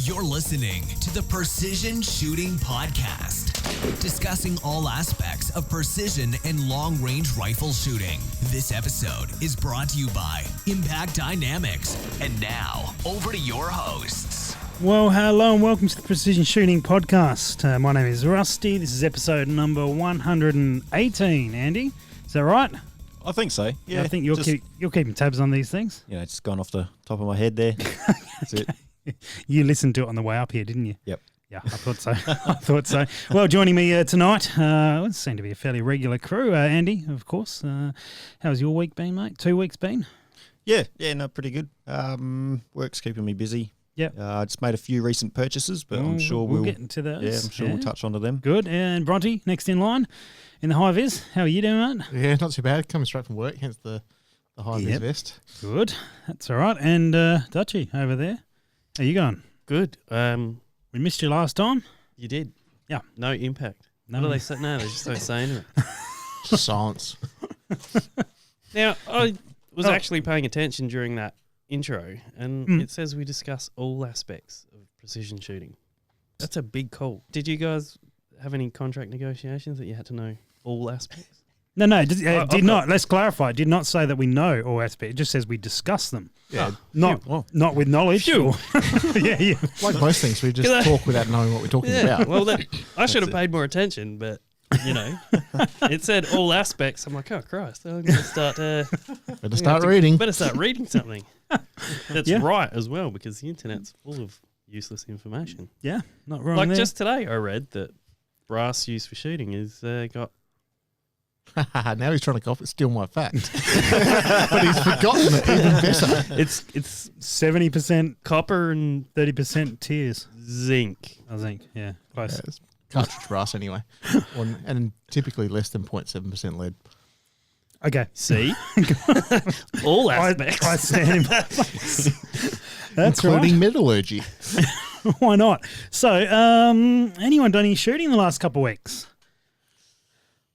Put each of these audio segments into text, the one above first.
You're listening to the Precision Shooting Podcast, discussing all aspects of precision and long-range rifle shooting. This episode is brought to you by Impact Dynamics. And now, over to your hosts. Well, hello and welcome to the Precision Shooting Podcast. My name is Rusty. This is episode number 118, Andy. Is that right? I think so. Yeah, I think you're keeping tabs on these things. You know, it's gone off the top of my head there. That's it. You listened to it on the way up here, didn't you? Yep. Yeah, I thought so. I thought so. Well, joining me tonight, it seemed to be a fairly regular crew. Andy, of course. How's your week been, mate? 2 weeks been? Yeah, no, pretty good. Work's keeping me busy. Yeah. I just made a few recent purchases, but I'm sure we'll get into those. Yeah, I'm sure we'll touch onto them. Good. And Bronte, next in line in the high vis. How are you doing, mate? Yeah, not too bad. Coming straight from work, hence the high vis vest. Good. That's all right. And Dutchy over there. How you going? Good. We missed you last time. You did. Yeah. No impact. No. What do they say? No, they just don't say anything. Science. Now, I was actually paying attention during that intro, and it says we discuss all aspects of precision shooting. That's a big call. Did you guys have any contract negotiations that you had to know all aspects? No, did not. Let's clarify. It did not say that we know all aspects. It just says we discuss them. Yeah. Not with knowledge. Phew. Yeah. Like most things, we just talk without knowing what we're talking about. Well, I should have paid more attention, but, you know, it said all aspects. I'm like, oh, Christ. I'm going to start... Better start reading. Better start reading something. That's right as well, because the internet's full of useless information. Yeah, not wrong Like there. just today I read that brass used for shooting is got... Now he's trying to steal my fact. But he's forgotten it even better. It's 70% copper and 30% tears. zinc. I think, yeah, close. Yeah, it's cartridge brass anyway. And typically less than 0.7% lead. Okay. See? All aspects. I stand. That's including right. metallurgy. Why not? So, anyone done any shooting the last couple of weeks?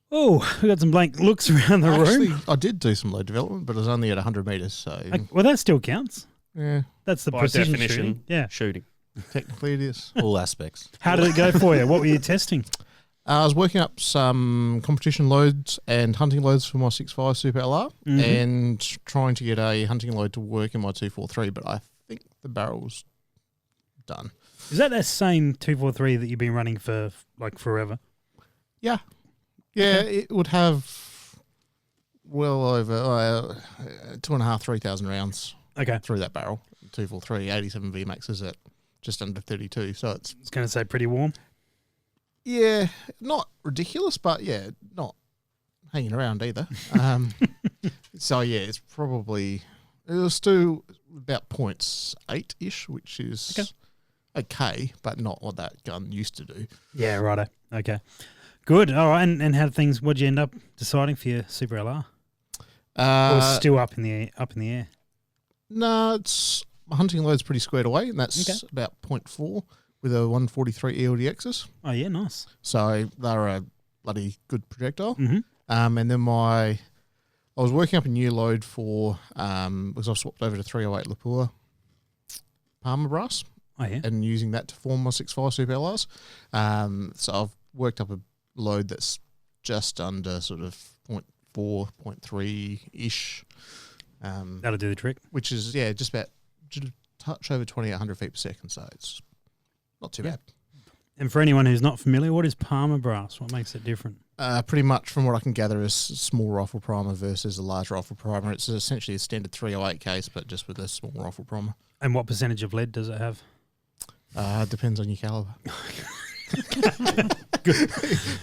Oh, we got some blank looks around the Actually, room. I did do some lead development, but it was only at 100 metres, so Well, that still counts. yeah, That's the By precision definition, shooting. Yeah. shooting. technically it is. All aspects. How did it go for you? What were you testing? I was working up some competition loads and hunting loads for my 6.5 Super LR and trying to get a hunting load to work in my 243, but I think the barrel's done. Is that same 243 that you've been running for like forever? Yeah. Yeah, it would have well over 2,500, 3,000 rounds through that barrel. 243, 87 VMAXs at just under 32. So it's... I was going to say pretty warm. Yeah, not ridiculous, but yeah, not hanging around either. So yeah, it's probably... It was still about 0.8-ish, which is okay, but not what that gun used to do. Yeah, righto. Okay. Good. All right. And how things? What'd you end up deciding for your Super LR? Or still up in the air? No, it's my hunting load's pretty squared away, and that's about 0.4 with a 143 ELDXs. Oh yeah, nice. So they're a bloody good projectile. Mm-hmm. And then I was working up a new load for because I've swapped over to 308 Lapua Palmer brass. Oh yeah. And using that to form my 6.5 Super LRs. So I've worked up a load that's just under sort of 0.4, 0.3-ish. That'll do the trick. Which is, just about touch over 2,800 feet per second, so it's not too bad. And for anyone who's not familiar, what is Palmer brass? What makes it different? Pretty much from what I can gather is small rifle primer versus a large rifle primer. It's essentially a standard 308 case, but just with a small rifle primer. And what percentage of lead does it have? Depends on your caliber.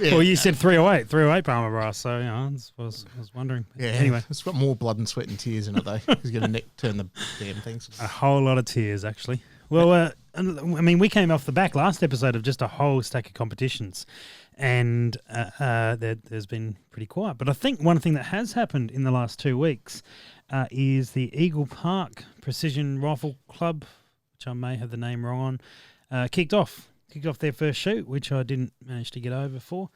Well, you said 308 Palmer brass, so I was wondering. Yeah, anyway, it's got more blood and sweat and tears in it though. He's going to turn the damn things. A whole lot of tears, actually. Well, I mean, we came off the back last episode of just a whole stack of competitions, and there's been pretty quiet. But I think one thing that has happened in the last 2 weeks is the Eagle Park Precision Rifle Club, which I may have the name wrong on, kicked off their first shoot, which I didn't manage to get over for.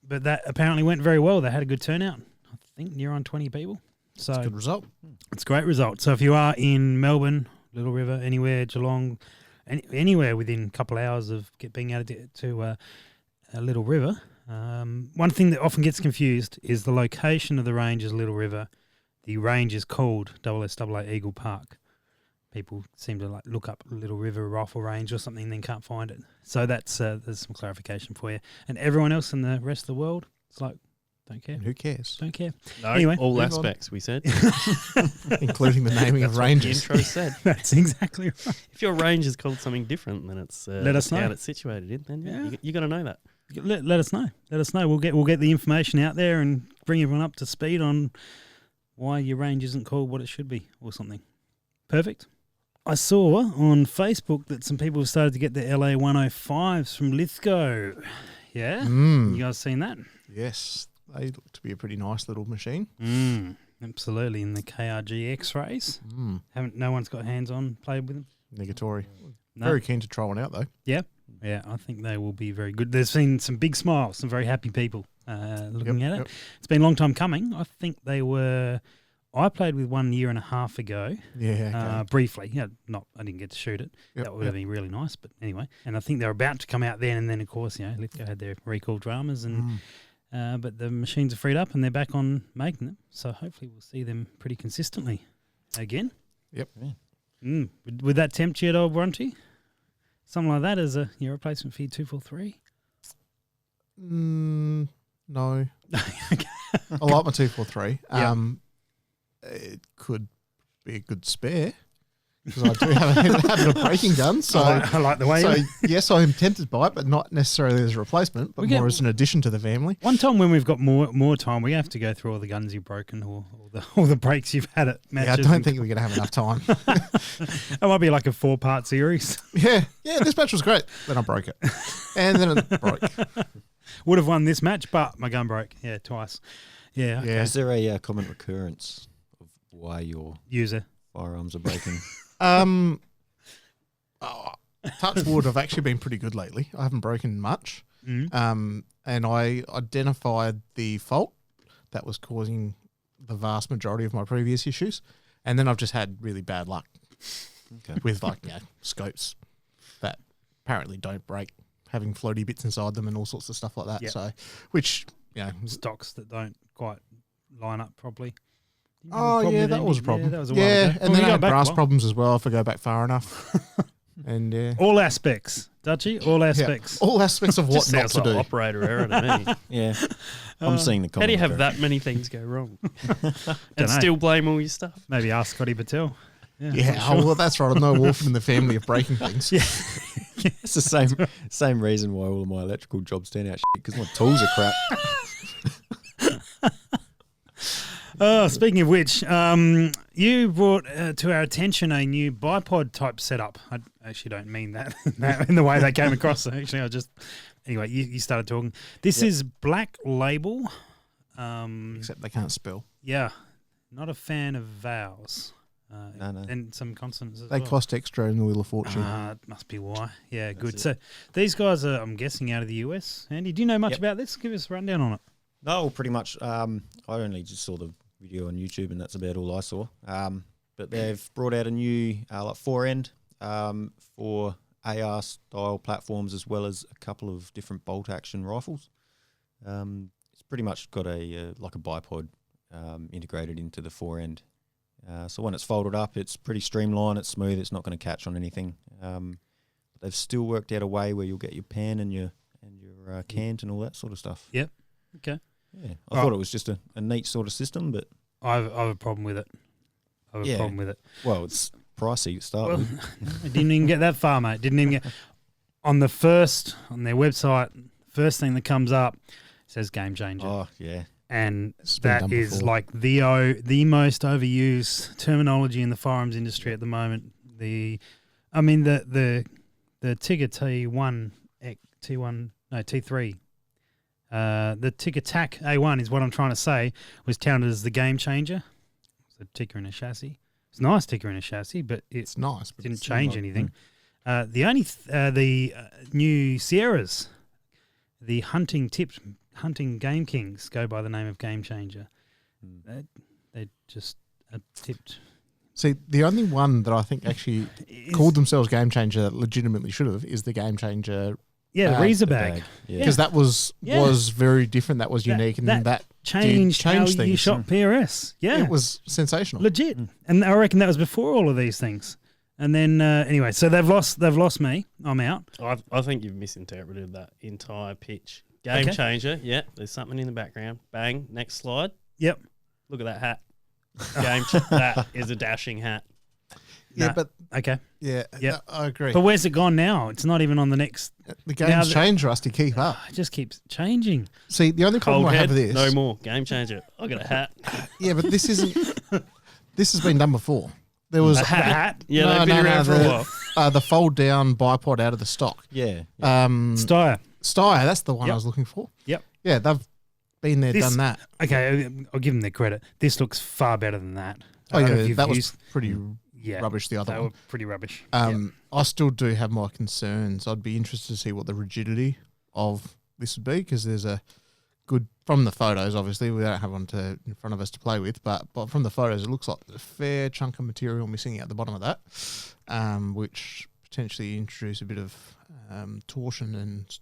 But that apparently went very well. They had a good turnout. I think near on 20 people. So it's a good result. It's a great result. So if you are in Melbourne, Little River, anywhere, Geelong, anywhere within a couple of hours of being able to a Little River. One thing that often gets confused is the location of the range is Little River. The range is called SSAA Eagle Park. People seem to look up Little River Rifle Range or something and then can't find it. So there's some clarification for you. And everyone else in the rest of the world, it's like, don't care. And who cares? Don't care. No, Anyway. all Move aspects, we said. Including the naming That's of what ranges. the intro said. That's exactly right. If your range is called something different than it's Let us know. town it's situated in, then Yeah. you got to know that. Let us know. Let us know. We'll get the information out there and bring everyone up to speed on why your range isn't called what it should be or something. Perfect. I saw on Facebook that some people have started to get their LA 105s from Lithgow. Yeah? Mm. You guys seen that? Yes, they look to be a pretty nice little machine. Absolutely. In the KRG X-rays. No one's got hands on, played with them. Negatory. No. Very keen to try one out though. Yeah, I think they will be very good. There's been some big smiles, some very happy people looking at it. Yep. It's been a long time coming. I think I played with 1 year and a half ago. Yeah. Okay. Briefly. Yeah, I didn't get to shoot it. Yep, That would have been really nice. But anyway, and I think they're about to come out then. And then, of course, Lithgow had their recall dramas. But the machines are freed up and they're back on making them. So hopefully we'll see them pretty consistently again. Yep. Would that tempt you at all, Bronte? Something like that as your replacement for your 243? No. I like my 243. It could be a good spare because I do have a habit of breaking guns. So I like the way. So yes, I am tempted by it, but not necessarily as a replacement, but more as an addition to the family. One time when we've got more time, we have to go through all the guns you've broken or all the breaks you've had at matches. Yeah, I don't think we're going to have enough time. It might be like a 4-part series. Yeah, this match was great. Then I broke it. And then it broke. Would have won this match, but my gun broke. Yeah, twice. Yeah. Okay. Yeah. Is there a common recurrence of why your User firearms are breaking? Touch wood, I've actually been pretty good lately. I haven't broken much. And I identified the fault that was causing the vast majority of my previous issues. And then I've just had really bad luck with scopes that apparently don't break, having floaty bits inside them and all sorts of stuff like that. Yep. So, which, stocks that don't quite line up properly. That was a problem. Yeah, that was a while ago. And then I had brass problems as well if I go back far enough. And all aspects, Dutchy, all aspects. All aspects of what Just not sounds to like do. operator error to me. Yeah. I'm seeing the How do you have recurrence. that many things go wrong and Dunno. still blame all your stuff? Maybe ask Scotty Patel. Yeah, well, that's right. I'm no orphan in the family of breaking things. Yeah. It's the same reason why all of my electrical jobs turn out shit, because my tools are crap. Speaking of which, you brought to our attention a new bipod type setup. I actually don't mean that in the way that came across. Actually, anyway, you started talking. This is Black Label. Except they can't spell. Yeah, not a fan of vowels. No. And some consonants as They well. cost extra in the Wheel of Fortune. It must be why. Yeah, good. it. So these guys are, I'm guessing, out of the US. Andy, do you know much Yep. about this? Give us a rundown on it. No, pretty much. I only just saw the video on YouTube, and that's about all I saw. But they've brought out a new 4-end for AR style platforms, as well as a couple of different bolt action rifles. It's pretty much got a bipod integrated into the 4-end. So when it's folded up, it's pretty streamlined. It's smooth. It's not going to catch on anything. But they've still worked out a way where you'll get your pan and your cant and all that sort of stuff. Yep. Okay. Yeah, I thought it was just a neat sort of system, but I have a problem with it. Well, it's pricey to start with. I didn't even get that far, mate. Didn't even get on their website. First thing that comes up says game changer. Oh yeah, and It's been that done is before. like the most overused terminology in the firearms industry at the moment. The Tigger T3. The Tigger TAC A1 is what I'm trying to say, was touted as the game changer. It's a ticker in a chassis. It's a nice ticker in a chassis, but It's nice. But didn't it's change not- anything. The new Sierras, the hunting Game Kings, go by the name of Game Changer. They just tipped See, the only one that I think actually called themselves Game Changer that legitimately should have is the Game Changer. Yeah, the bag. Reezer The bag. Yeah. Because that was Yeah. very different. That was unique, and that changed did how change you things. shot PRS. Yeah, It was sensational. legit. And I reckon that was before all of these things. And then anyway, so they've lost me. I'm out. I think you've misinterpreted that entire pitch. Game Okay. changer. Yeah, there's something in the background. Bang. Next slide. Yep. Look at that hat. That is a dashing hat. Yeah, Nah. but Okay. yeah, Yep. I agree. But where's it gone now? It's not even on the next. The now game's that- changed, Rusty. Keep up. It just keeps changing. See, the only problem Cold I head. have with this, No more. Game changer. I got a hat. yeah, but this isn't. This has been done before. There was A hat. Yeah, they've been around for a while. the fold down bipod out of the stock. Yeah. Steyr. Steyr, that's the one Yep. I was looking for. Yep. Yeah, they've been there, This- done that. Okay, I'll give them their credit. This looks far better than that. Oh I don't know yeah, if you've that was used- pretty yeah, rubbish. The other They one. were pretty rubbish. I still do have my concerns. I'd be interested to see what the rigidity of this would be, because there's a good, from the photos, obviously, we don't have one in front of us to play with, but from the photos, it looks like there's a fair chunk of material missing out the bottom of that, which potentially introduce a bit of torsion and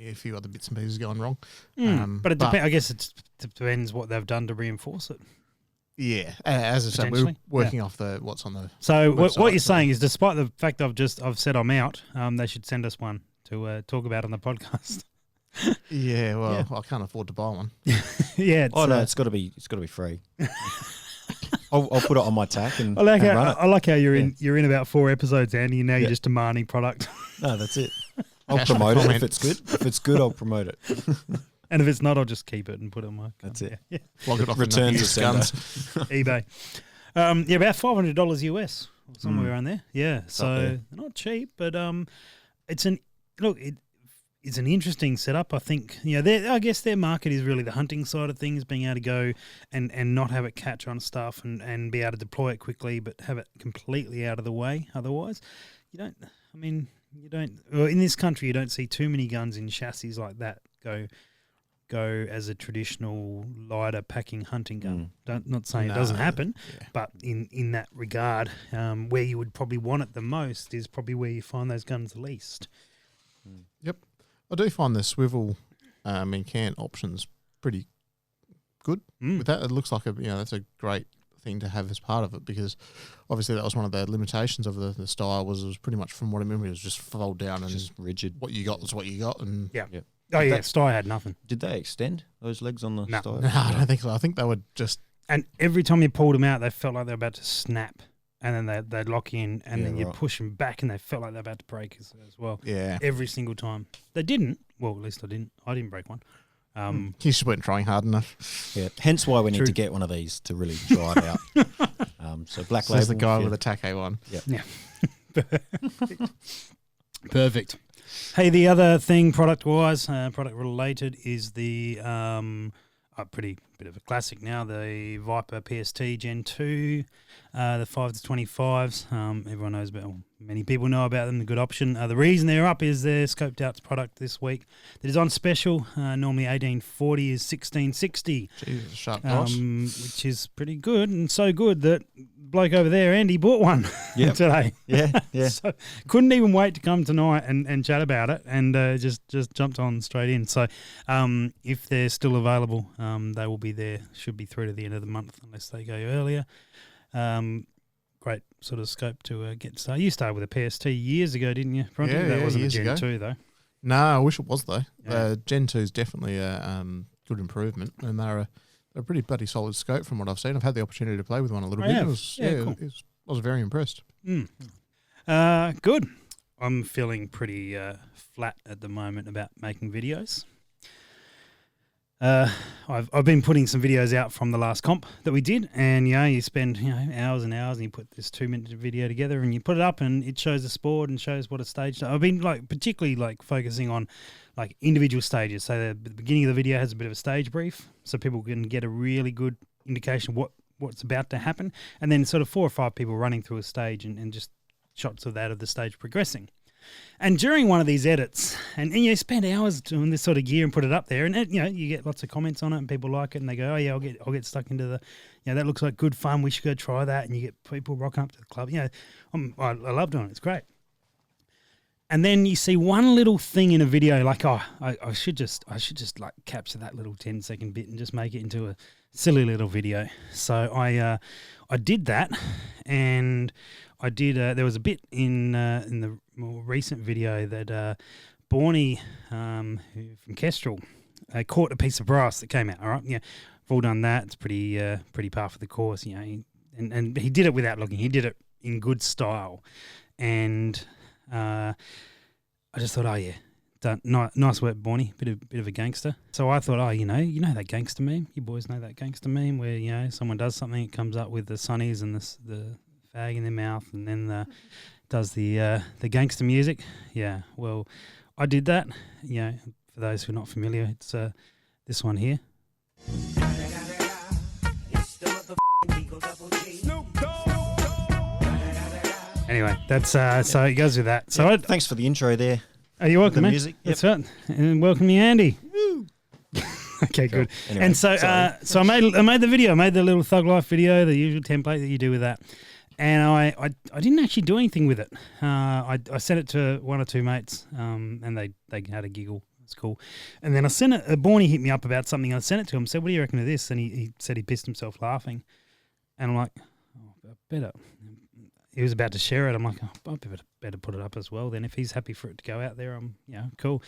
a few other bits and pieces going wrong. But it depends. I guess it depends what they've done to reinforce it. Yeah, as I said, we're Potentially, working off what's on the. So what website, you're so- saying is, despite the fact I've said I'm out, they should send us one to talk about on the podcast. Yeah, well, Yeah. I can't afford to buy one. Yeah. It's, Oh no, it's got to be free. I'll put it on my tack and, I like and how run it. I like how you're in about 4 episodes, Andy, and now you're just demanding product. No, that's it. I'll Cash on promote it if comment. it's good. If it's good, I'll promote it. And if it's not, I'll just keep it and put it on my. That's it. Yeah. Flog it off Return in the to used sender. guns. eBay. Yeah, about $500 US, somewhere around there. Yeah, up so there. they're not cheap, but it's an it's an interesting setup. I think I guess their market is really the hunting side of things, being able to go and not have it catch on stuff and be able to deploy it quickly, but have it completely out of the way. Otherwise, you don't. I mean, you don't. Well, in this country, you don't see too many guns in chassis like that go as a traditional lighter packing hunting gun. Not saying it doesn't happen, Yeah. but in that regard, where you would probably want it the most is probably where you find those guns the least. Yep. I do find the swivel and can options pretty good with that. It looks like that's a great thing to have as part of it, because obviously that was one of the limitations of the style was it was pretty much, from what I remember, it was just fold down and Just rigid. what you got was what you got. And Yeah. Yep. Oh yeah, That- Steyr had nothing, Did they extend those legs on the No. style? no, I don't think so. I think they were just and every time you pulled them out, they felt like they were about to snap, and then they'd lock in, and Yeah, then you'd right. push them back, and they felt like they're about to break as well. yeah. Every single time they didn't. Well, at least I didn't. I didn't break one. You just weren't trying hard enough. Yeah. Hence why we need True. to get one of these to really dry it out. So black So label. there's the guy yeah. with a TACA one. Perfect. Hey, the other thing, product-wise, product related, is the a pretty bit of a classic now, the Viper PST Gen 2, the 5-25s. Everyone knows about, many people know about them, a good option. The reason they're up is their scoped out product this week that is on special. Normally 1840 is 1660. Jesus, sharp price. Which is pretty good, and so good that bloke over there, Andy, bought one Yep. today. Yeah, yeah. So couldn't even wait to come tonight and chat about it, and just jumped on straight in. So if they're still available, they will be there. Should be through to the end of the month unless they go earlier. Great sort of scope to get started. You started with a PST years ago, didn't you, Bronte? Yeah, that yeah, wasn't a years Gen ago. 2 though. No, I wish it was though. Yeah. Gen 2 is definitely a good improvement, and they're a pretty bloody solid scope from what I've seen. I've had the opportunity to play with one a little I bit. have. It was, Yeah, cool. I was very impressed. Good. I'm feeling pretty flat at the moment about making videos. I've been putting some videos out from the last comp that we did, and you spend hours and hours, and you put this 2-minute video together, and you put it up, and it shows the sport and shows what a stage. I've been particularly focusing on individual stages. So the beginning of the video has a bit of a stage brief, so people can get a really good indication of what's about to happen, and then sort of 4 or 5 people running through a stage and just shots of the stage progressing. And during one of these edits, and you spend hours doing this sort of gear and put it up there, and you get lots of comments on it, and people like it, and they go, "Oh yeah, I'll get stuck into the, that looks like good fun. We should go try that." And you get people rocking up to the club. I love doing it. It's great. And then you see one little thing in a video, like, I should just like capture that little 10-second bit and just make it into a silly little video. So I did that, and I did. There was a bit in the more recent video that Bronte, from Kestrel, caught a piece of brass that came out. All right, we've all done that. It's pretty par for the course, and he did it without looking. He did it in good style, and I just thought, done. Nice work, Bronte. Bit of a gangster. So I thought, you know that gangster meme. You boys know that gangster meme where someone does something, it comes up with the sunnies and the fag in their mouth, and then does the gangster music. Yeah. Well, I did that. For those who are not familiar, it's this one here. Anyway, that's so it goes with that. So thanks for the intro there. Are you welcome, the man? music. Yep. That's right. And welcome you, Andy. Okay, Cool. good. Anyway, And so I made the video. I made the little Thug Life video, the usual template that you do with that. And I didn't actually do anything with it. I sent it to one or two mates, and they had a giggle. It's cool. And then I sent it. Bronte hit me up about something. I sent it to him. Said, "What do you reckon of this?" And he said he pissed himself laughing. And I'm like, I better. He was about to share it. I'm like, I better put it up as well. Then if he's happy for it to go out there, cool.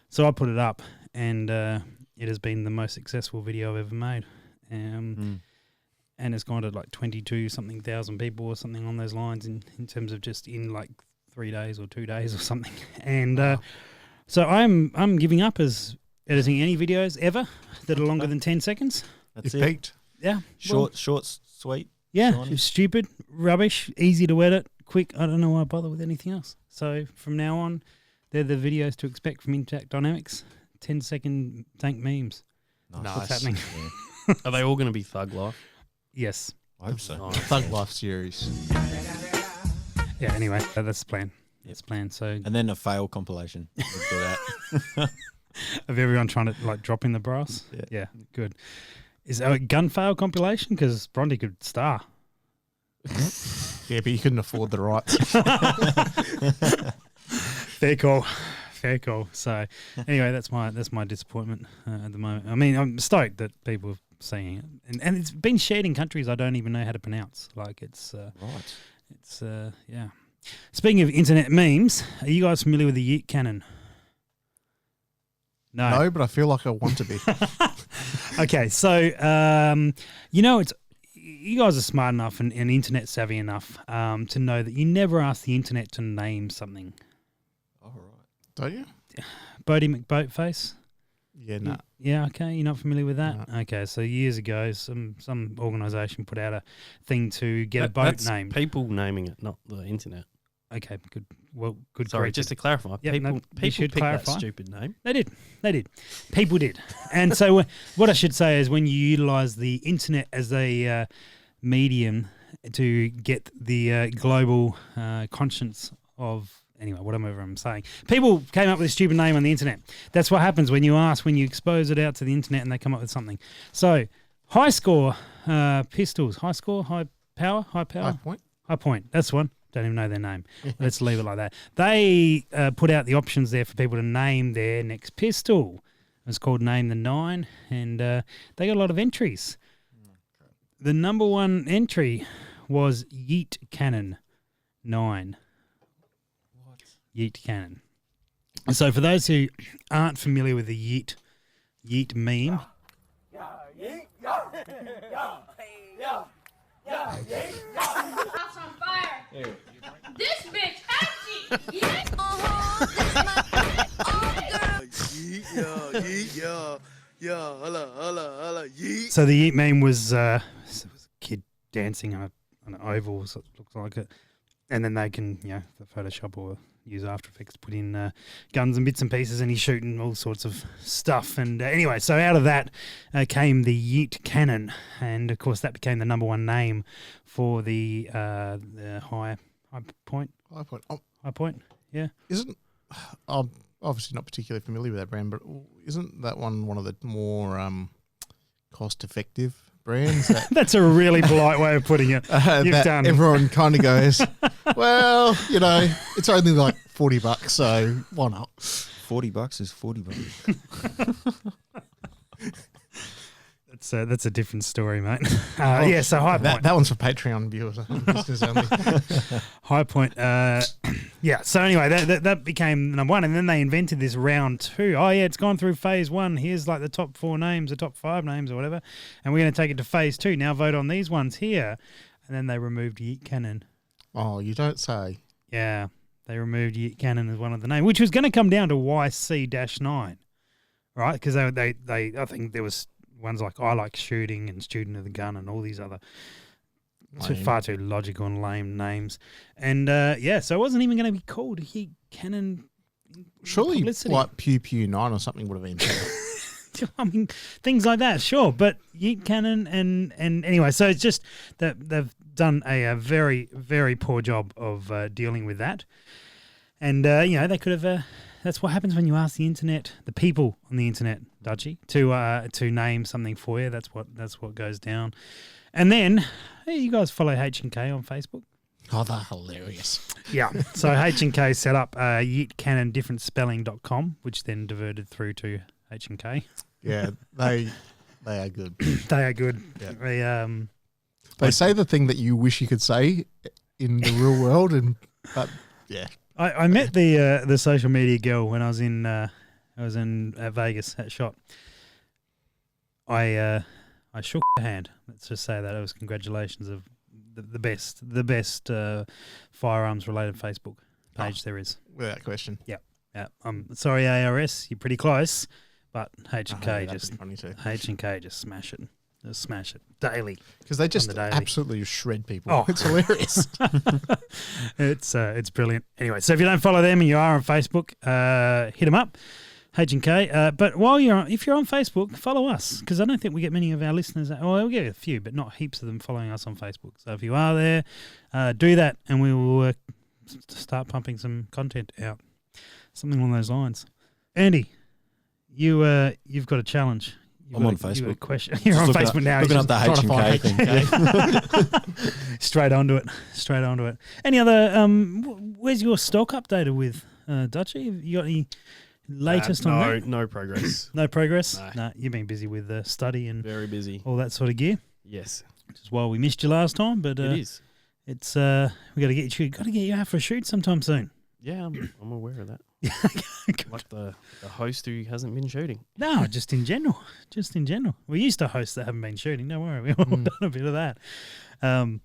So I put it up, and it has been the most successful video I've ever made. And it's gone to like 22-something thousand people or something on those lines in terms of just in like 3 days or 2 days or something. And so I'm giving up as editing any videos ever that are longer than 10 seconds. That's You've it. peaked. Yeah. Short, sweet. Yeah, shiny. it's stupid, rubbish, easy to edit, quick. I don't know why I bother with anything else. So from now on, they're the videos to expect from Intact Dynamics. 10-second tank memes. Nice. Nice. What's happening? Yeah, Are they all going to be Thug Life? Yes. I hope so. Nice. Thug Life series. Yeah, anyway, that's the plan. Yep. That's the plan. So And then a fail compilation. We'll do that. of everyone trying to like drop in the brass. Yeah. Good. Is there a gun fail compilation? Because Bronte could star. Yeah, but you couldn't afford the rights. Fair call. Fair call. So anyway, that's my disappointment at the moment. I mean, I'm stoked that people are seeing it, and it's been shared in countries I don't even know how to pronounce. Like it's Right. it's yeah. Speaking of internet memes, are you guys familiar with the Yeet cannon? No, but I feel like I want to be. Okay, so it's you guys are smart enough and internet savvy enough to know that you never ask the internet to name something. All right. Don't you? Bodie McBoatface. Yeah, no. Yeah, okay. You're not familiar with that? No. Okay, so years ago, some organisation put out a thing to get a boat That's named. people naming it, not the internet. Okay, good. Well, good. Sorry, corrected. just to clarify, Yep, people you people should picked clarify. that stupid name. They did. People did. And so what I should say is when you utilise the internet as a medium to get the global conscience of, anyway, whatever I'm saying, people came up with a stupid name on the internet. That's what happens when you expose it out to the internet and they come up with something. So high score pistols, high score, high power, High point. High point. That's one. Don't even know their name. Let's leave it like that. They put out the options there for people to name their next pistol. It's called Name the 9, and they got a lot of entries. The number one entry was Yeet Cannon 9. What? Yeet Cannon. And so for those who aren't familiar with the Yeet meme, House on fire. This bitch empty. Yeah. so the Yeet meme was a kid dancing on an oval, so it looks like it. And then they can, the Photoshop or use After Effects, put in guns and bits and pieces, and he's shooting all sorts of stuff. And anyway, so out of that came the Yeet Cannon, and of course that became the number one name for the high point. High point. Oh, High point. Yeah. Isn't I'm obviously not particularly familiar with that brand, but isn't that one of the more cost-effective brands? That's a really polite way of putting it. You've that done. everyone kind of goes, well, it's only like $40, so why not? $40 is $40. That's a different story, mate. Yeah, so High Point. That one's for Patreon viewers. Listeners only. High Point. Yeah, so anyway, that became number one, and then they invented this round two. Oh, yeah, it's gone through phase one. Here's like the top 4 names, the top 5 names or whatever, and we're going to take it to phase 2. Now vote on these ones here. And then they removed Yeet Cannon. Oh, you don't say. Yeah, they removed Yeet Cannon as one of the names, which was going to come down to YC-9, right? Because they I think there was ones like I Like Shooting and Student of the Gun and all these other far too logical and lame names. And so it wasn't even going to be called Yeet Cannon. Surely publicity. like Pew Pew 9 or something would have been better. I mean, things like that, sure. But Yeet Cannon and anyway, so it's just that they've done a very, very poor job of dealing with that. And, they could have... that's what happens when you ask the internet, the people on the internet, Dutchy, to name something for you. That's what goes down. And then, hey, you guys follow H&K on Facebook? Oh, they're hilarious. Yeah. So H&K set up yeetcannondifferentspelling.com, which then diverted through to H&K. Yeah, they are good. They are good. Yeah. They say the thing that you wish you could say in the real world, but yeah. I met the social media girl when I was in Vegas at SHOT. I shook her hand. Let's just say that it was congratulations of the best firearms related Facebook page there is. Without question. Yeah. I'm sorry, ARS, you're pretty close, but H&K just smash it. Just smash it daily because they just absolutely shred people. Oh, it's hilarious. It's brilliant. Anyway, so if you don't follow them and you are on Facebook, hit them up, H&K. But if you're on Facebook, follow us because I don't think we get many of our listeners. Well, we'll get a few, but not heaps of them following us on Facebook. So if you are there, do that, and we will start pumping some content out, something along those lines. Andy, you've got a challenge. I'm on Facebook. You're on Facebook now. Looking up the H&K thing. Straight onto it. Any other? Where's your stock updated with, Dutchy? Have you got any latest on that? No progress. No progress? No. You've been busy with study and very busy. All that sort of gear. Yes. Which is why we missed you last time. But it is. It's we got to get you out for a shoot sometime soon. Yeah, I'm aware of that. Like the host who hasn't been shooting. No, just in general. We used to host that haven't been shooting. Don't worry, we've all done a bit of that. But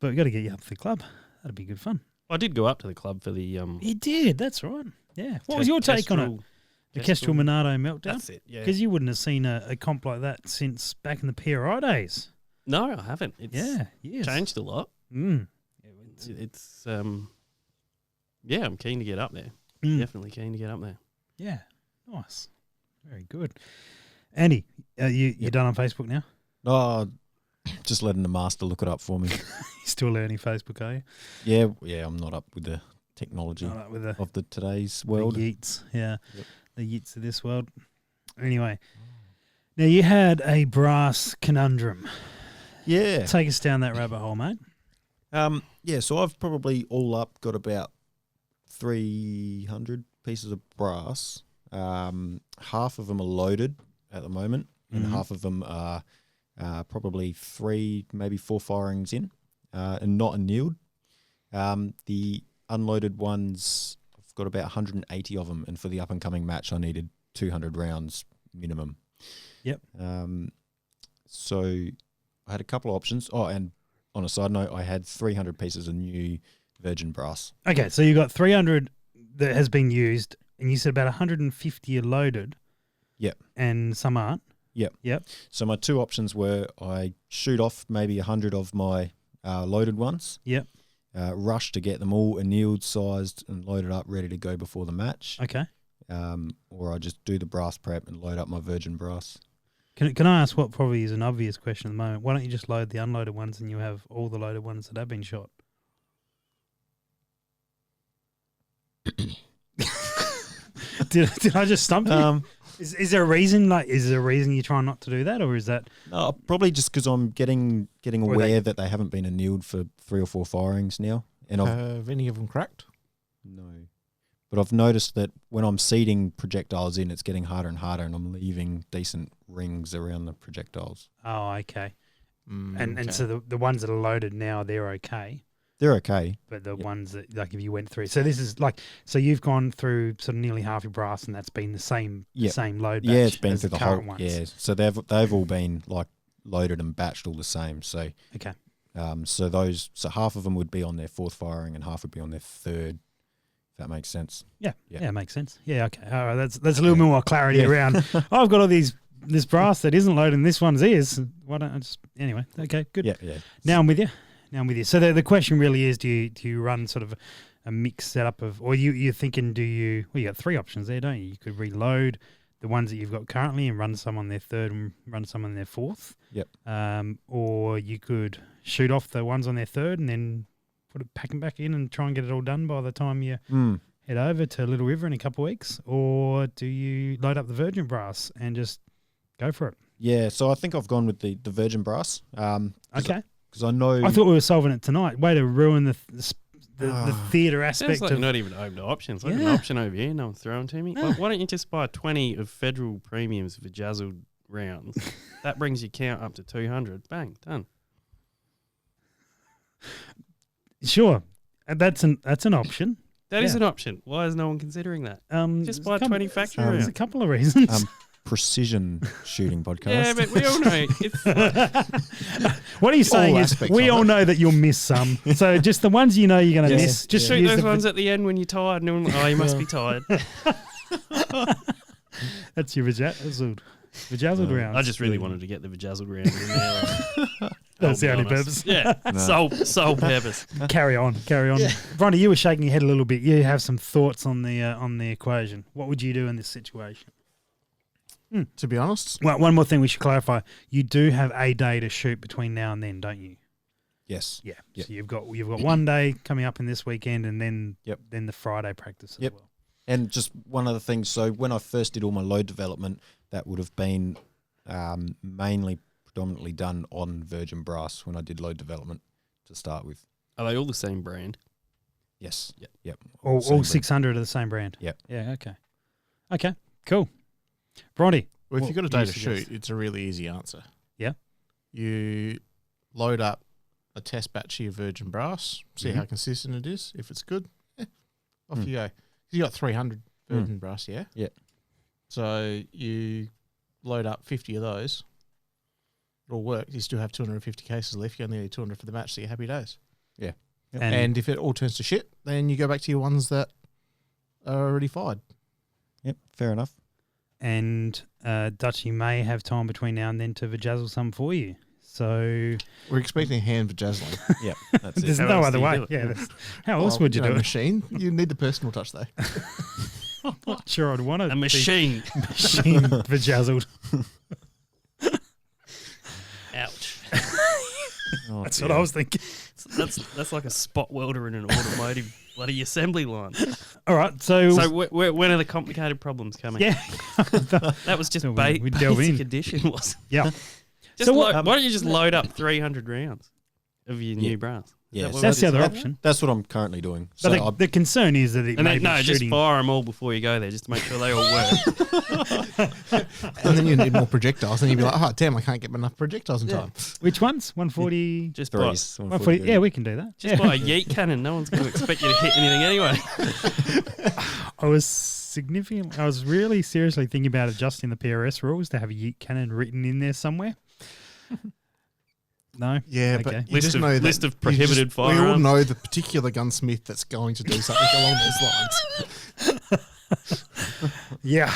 we got to get you up to the club. That'd be good fun. I did go up to the club for the. You did. That's right. Yeah. What was your take on it? The Kestrel Monado meltdown. That's it. Yeah. Because you wouldn't have seen a comp like that since back in the PRI days. No, I haven't. It's changed a lot. It's Yeah, I'm keen to get up there. Definitely keen to get up there. Yeah, nice. Very good. Andy, you done on Facebook now? Oh, just letting the master look it up for me. You're still learning Facebook, are you? Yeah, I'm not up with the technology with of today's world. The Yeets, yeah. Yep. The Yeets of this world. Anyway, now you had a brass conundrum. Yeah. Take us down that rabbit hole, mate. So I've probably all up got about 300 pieces of brass. Half of them are loaded at the moment, and half of them are probably 3, maybe 4 firings in, and not annealed. The unloaded ones, I've got about 180 of them, and for the up-and-coming match, I needed 200 rounds minimum. Yep. So I had a couple of options. Oh, and on a side note, I had 300 pieces of new virgin brass. Okay, so you got 300 that has been used, and you said about 150 are loaded. Yep. And some aren't. Yep. So my two options were I shoot off maybe 100 of my loaded ones. Yep. Rush to get them all annealed, sized, and loaded up, ready to go before the match. Okay. Or I just do the brass prep and load up my virgin brass. Can I ask what probably is an obvious question at the moment? Why don't you just load the unloaded ones and you have all the loaded ones that have been shot? Did I just stump you? Is there a reason? Is there a reason you try not to do that, or is that? No, probably just because I'm getting Or aware that they haven't been annealed for 3 or 4 firings now, and Have any of them cracked? no, but I've noticed that when I'm seeding projectiles in, it's getting harder and harder, and I'm leaving decent rings around the projectiles. Oh, okay. And okay. so the ones that are loaded now, they're okay. They're okay. But the ones that, like, if you went through, so this is so you've gone through sort of nearly half your brass, and that's been the same load batch. Yeah, it's been as through the current whole. ones. Yeah, so they've all been like loaded and batched all the same. So Okay. So half of them would be on their 4th firing, and half would be on their 3rd. If that makes sense. Yeah. Yeah. Yeah, makes sense. Yeah. Okay. All right. That's a little bit more clarity Yeah. around. I've got all this brass that isn't loaded, and this one's is. Why don't I just anyway? Okay. Good. Yeah. Now I'm with you. So the question really is: do you run sort of a mixed setup of, or you're thinking, you got 3 options there, don't you? You could reload the ones that you've got currently and run some on their 3rd and run some on their 4th. Yep. Or you could shoot off the ones on their 3rd and then pack them back in and try and get it all done by the time you head over to Little River in a couple of weeks. Or do you load up the virgin brass and just go for it? Yeah. So I think I've gone with the virgin brass. Okay. Because I know. I thought we were solving it tonight. Way to ruin the theatre aspect Sounds like of. you're not even open to options. Like an Yeah. option over here, no one's throwing to me. Why don't you just buy 20 of federal premiums for Jazzled rounds? That brings your count up to 200. Bang, done. Sure, that's an option. That is Yeah. an option. Why is no one considering that? Just buy there's a couple- 20 factory There's rounds. a couple of reasons. Precision shooting podcast. Yeah, but we all know it's What are you saying all is aspects we of all it. know that you'll miss some. So just the ones you know you're going to miss. Just shoot use those the- ones at the end when you're tired. And everyone, oh, you must be tired. That's your bejazzled round. I just really wanted to get the bejazzled round in there. That's the I'll only be honest. purpose. Yeah, sole purpose. Carry on. Bronte, you were shaking your head a little bit. You have some thoughts on the equation. What would you do in this situation? To be honest, Well, one more thing we should clarify. You do have a day to shoot between now and then, don't you? Yes. Yeah. Yep. So you've got one day coming up in this weekend, and then Yep. then the Friday practice as Yep. well. And just one other thing. So when I first did all my load development, that would have been predominantly done on virgin brass when I did load development to start with. Are they all the same brand? Yes. Yep. Yep. All Same brand. 600 are the same brand. Yep. Yeah. Okay. Cool. Bronte. well, if what you've got a do day you to suggest? shoot, it's a really easy answer. Yeah. You load up a test batch of your virgin brass, see how consistent it is. If it's good, off you go. You got 300 virgin brass, yeah? Yeah. So you load up 50 of those. It'll work. You still have 250 cases left. You only need 200 for the match, so you're happy days. Yeah. And if it all turns to shit, then you go back to your ones that are already fired. Yep. Fair enough. And Dutchy may have time between now and then to vajazzle some for you. So We're expecting hand vajazzling. Yeah. That's there's it. no else other do you way. do it? Yeah. How else would you do it? Machine. You need the personal touch, though. I'm not sure I'd want it. A machine. Machine vajazzled. Ouch. Oh, That's dear. what I was thinking. That's like a spot welder in an automotive bloody assembly line. All right. So When are the complicated problems coming? yeah. That was just So we delve basic in. addition, was Yeah. Just So what- why don't you just load up 300 rounds of your new brass? Yeah, what That's it the other is? option. That's what I'm currently doing. So But the concern is that it And may then, no, be just shooting. fire them all before you go there, just to make sure they all work. And then you need more projectiles, and you'd be like, oh, damn, I can't get enough projectiles in time. Which ones? 140? Just buy, threes. 140. Yeah, we can do that. just buy a Yeet cannon. No one's going to expect you to hit anything anyway. I was really seriously thinking about adjusting the PRS rules to have a Yeet cannon written in there somewhere. No? Yeah, Okay. but you List just of- know that list of you prohibited We all firearms. know the particular gunsmith that's going to do something along those lines. Yeah.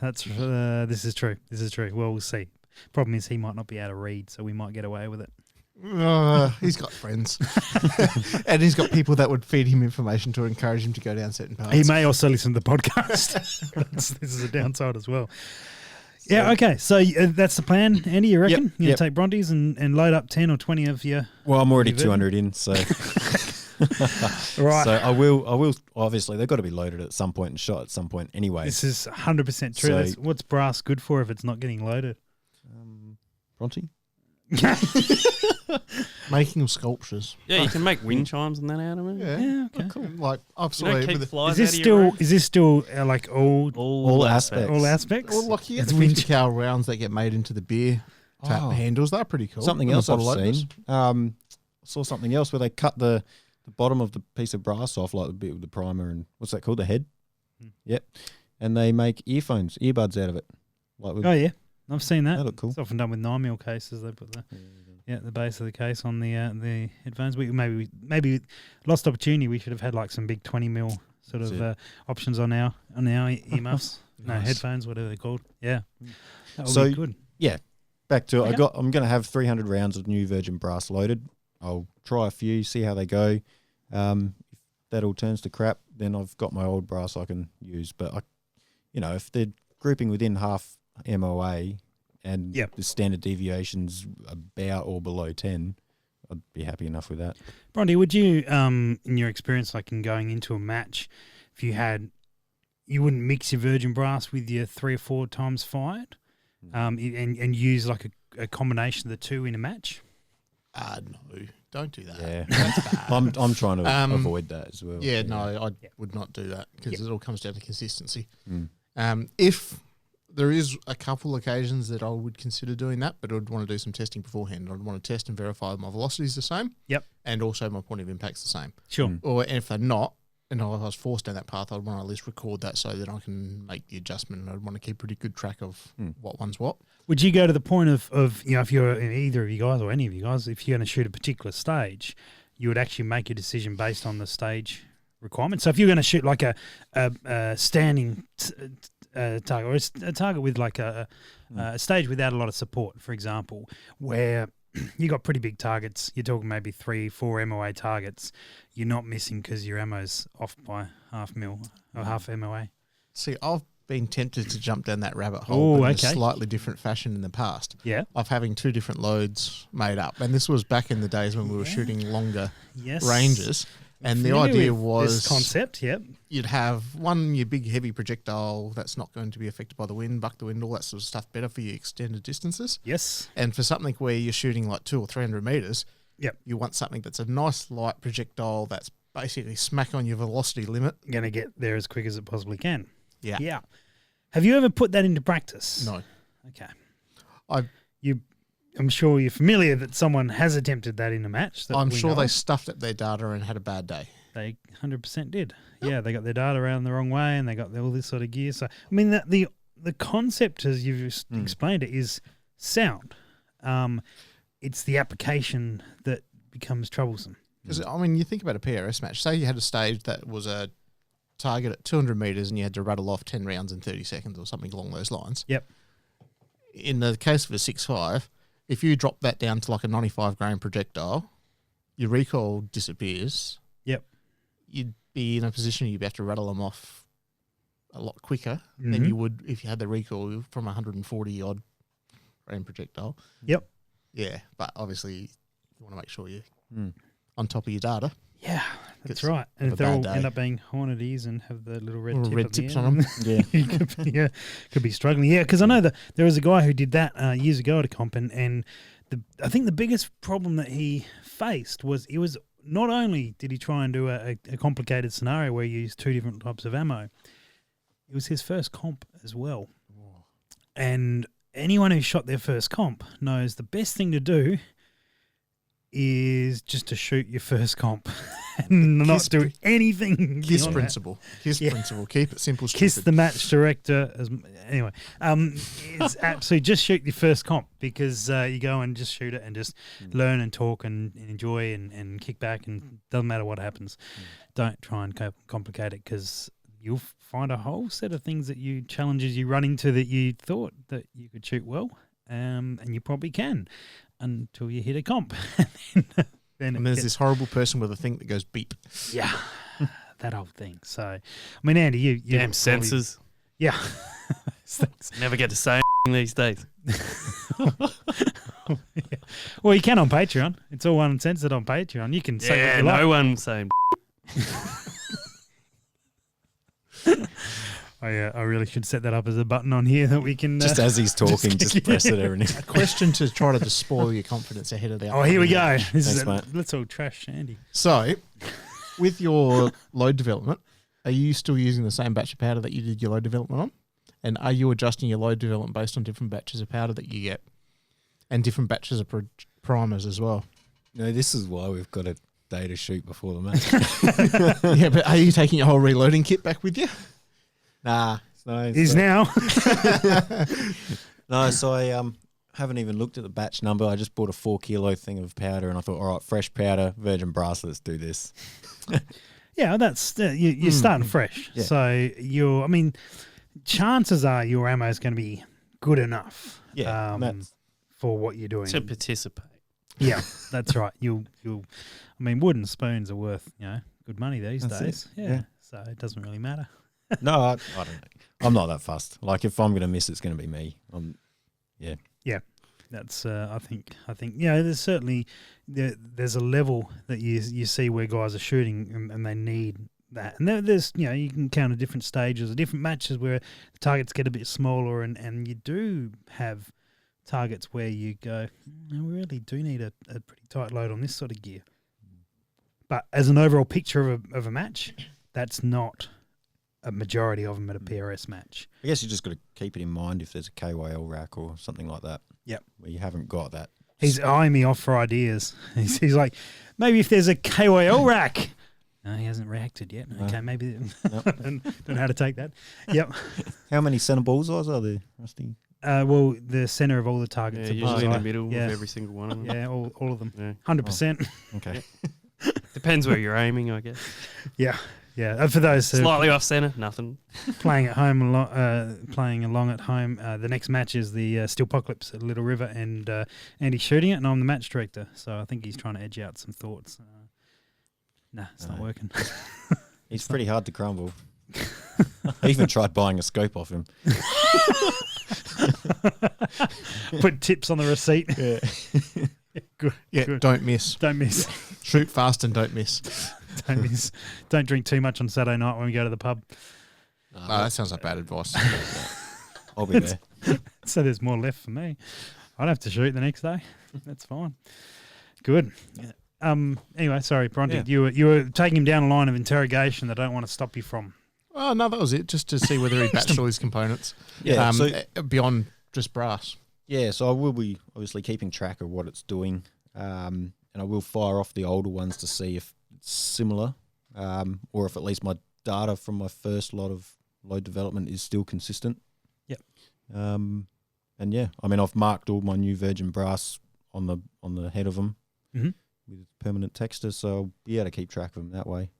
That's this is true. Well, we'll see. Problem is he might not be able to read, so we might get away with it. He's got friends. And he's got people that would feed him information to encourage him to go down certain paths. He may also listen to the podcast. This is a downside as well. Yeah, okay. So that's the plan, Andy, you reckon? Yep, You yep. take Brontes and load up 10 or 20 of your... Well, I'm already Leave it. 200 in, so Right. So I will. Obviously, they've got to be loaded at some point and shot at some point anyway. This is 100% true. So- What's brass good for if it's not getting loaded? Bronte? Making sculptures. Yeah, you can make wind chimes and that out of it. Yeah. Yeah, okay. Cool. Like I've You don't seen keep with flies Is this still like All aspects. all aspects? well, like you get It's the wind 50 cal rounds that get made into the beer tap Oh. handles. They're pretty cool. Something And else the I've bottle openers. seen. Saw something else where they cut the bottom of the piece of brass off, like the bit with the primer and what's that called? The head. Yep. And they make earbuds out of it. Like with, Oh yeah, I've seen that. that look cool. It's often done with 9mm cases. They put the base of the case on the headphones. We maybe lost opportunity. We should have had like some big 20mm sort That's of options on our earmuffs. No, Nice. headphones, whatever they're called. Yeah, that would So- be good. Back to it. Okay. I'm going to have 300 rounds of new virgin brass loaded. I'll try a few, see how they go. If that all turns to crap, then I've got my old brass I can use. But if they're grouping within half MOA and Yep. the standard deviations about or below 10, I'd be happy enough with that. Bronte, would you, in your experience, like in going into a match, if you wouldn't mix your virgin brass with your 3 or 4 times fired, and use like a combination of the two in a match? No, don't do that. Yeah, That's bad. I'm trying to Um, avoid that as well. Yeah, no, I would not do that because it all comes down to consistency. Mm. If there is a couple occasions that I would consider doing that, but I'd want to do some testing beforehand. I'd want to test and verify my velocity is the same. Yep. And also my point of impact's the same. Sure. Mm. Or if they're not, and I was forced down that path, I'd want to at least record that so that I can make the adjustment, and I'd want to keep pretty good track of what one's what. Would you go to the point of if you're either of you guys or any of you guys, if you're going to shoot a particular stage, you would actually make a decision based on the stage requirement? So if you're going to shoot like a standing target, or a target with like a stage without a lot of support, for example, where you got pretty big targets, you're talking maybe 3-4 MOA targets, you're not missing because your ammo's off by half mil or half MOA. See, I've been tempted to jump down that rabbit hole, Oh, but in okay. a slightly different fashion in the past. Yeah. Of having 2 different loads made up. And this was back in the days when we were shooting longer Yes. ranges. And the Familiar idea with was this concept. Yep. you'd have your big heavy projectile that's not going to be affected by the wind, buck the wind, all that sort of stuff, better for your extended distances. Yes. And for something where you're shooting like 200 or 300 meters, Yep. you want something that's a nice light projectile that's basically smack on your velocity limit. Going to get there as quick as it possibly can. Yeah. Yeah. Have you ever put that into practice? No. Okay. I- I'm sure you're familiar that someone has attempted that in a match. That I'm we sure know they of. stuffed up their data and had a bad day. They 100% did. Yeah, they got their data around the wrong way, and they got all this sort of gear. So, I mean, the concept, as you've just explained it, is sound. It's the application that becomes troublesome. Because, I mean, you think about a PRS match. Say you had a stage that was a target at 200 meters and you had to rattle off 10 rounds in 30 seconds or something along those lines. Yep. In the case of a 6.5, if you drop that down to like a 95 grain projectile, your recoil disappears. Yep. You'd be in a position you'd have to rattle them off a lot quicker Mhm. than you would if you had the recoil from a 140 odd grain projectile. Yep. Yeah, but obviously you want to make sure you're Mm. on top of your data. Yeah, that's Gets- right. And have if a they all bad day. end up being Hornadies and have the little red Little tip red at the tips end, on 'em. Yeah. you could be struggling. Yeah, because I know that there was a guy who did that years ago at a comp, and I think the biggest problem that he faced was not only did he try and do a complicated scenario where he used 2 different types of ammo, it was his first comp as well. And anyone who shot their first comp knows the best thing to do is just to shoot your first comp and not Kiss- do anything. Kiss beyond that. principle. Kiss Yeah. principle. Keep it simple, Kiss stupid. the match director. Anyway, it's absolutely just shoot your first comp because you go and just shoot it and just learn and talk and enjoy and kick back and doesn't matter what happens. Don't try and complicate it because you'll find a whole set of things challenges you run into that you thought that you could shoot well, and you probably can until you hit a comp. Then And there's this horrible person with a thing that goes beep. yeah, that whole thing. So, I mean, Andy, you Damn probably- sensors. Yeah. Never get to say these days. Well, you can on Patreon. It's all uncensored on Patreon. You can say what Yeah, you like. no one saying. I really should set that up as a button on here that we can. Just as he's talking, just press it every now. A question to try to just spoil your confidence ahead of the. Oh, here we go. This is Thanks, mate. let's all trash Andy. So, with your load development, are you still using the same batch of powder that you did your load development on? And are you adjusting your load development based on different batches of powder that you get? And different batches of primers as well? No, this is why we've got a day to shoot before the match. Yeah, but are you taking your whole reloading kit back with you? Nah. No, Is now. No, so I haven't even looked at the batch number. I just bought a 4 kilo thing of powder and I thought, all right, fresh powder, virgin brass, let's do this. Yeah, that's you're starting fresh. Yeah. So chances are your ammo is going to be good enough. Yeah, that's- for what you're doing. To participate. Yeah, that's right. You'll. Wooden spoons are worth good money these That's days. it. Yeah. Yeah. So it doesn't really matter. No, I don't know. I'm not that fussed. Like if I'm going to miss, it's going to be me. That's I think there's certainly there's a level that you see where guys are shooting and they need that, and there's you can count at different stages or different matches where the targets get a bit smaller and you do have targets where you go, we really do need a pretty tight load on this sort of gear. But as an overall picture of a match, that's not a majority of them at a PRS match. I guess you just got to keep it in mind if there's a KYL rack or something like that. Yep. Where you haven't got that. He's eyeing me off for ideas. He's like, maybe if there's a KYL rack. No, he hasn't reacted yet. Okay, maybe. Don't know how to take that. Yep. How many centre bullseyes are there, Rusty? Well, the centre of all the targets. Yeah, are usually in the bullseye. middle Yeah. of every single one of them. Yeah, all of them. Yeah. 100%. Okay. Depends where you're aiming, I guess. Yeah. Yeah. For those who Slightly off center, nothing. playing at home, playing along at home, the next match is the Steel Apocalypse at Little River, and Andy's shooting it, and I'm the match director. So I think he's trying to edge out some thoughts. Nah, it's not working. He's pretty hard to crumble. I even tried buying a scope off him. Put tips on the receipt. Yeah. Good. Yeah, Good. don't miss. Don't miss. Shoot fast and don't miss. Don't miss. Don't drink too much on Saturday night when we go to the pub. No, that sounds like bad advice. I'll be there. So there's more left for me. I'd have to shoot the next day. That's fine. Good. Anyway, sorry, Bronte. Yeah. You were taking him down a line of interrogation that I don't want to stop you from. Oh, no, that was it. Just to see whether he batched all his components. Yeah, Beyond just brass. Yeah, so I will be obviously keeping track of what it's doing, and I will fire off the older ones to see if it's similar, or if at least my data from my first lot of load development is still consistent. Yep. And yeah, I mean I've marked all my new virgin brass on the head of them with permanent texture, so I'll be able to keep track of them that way.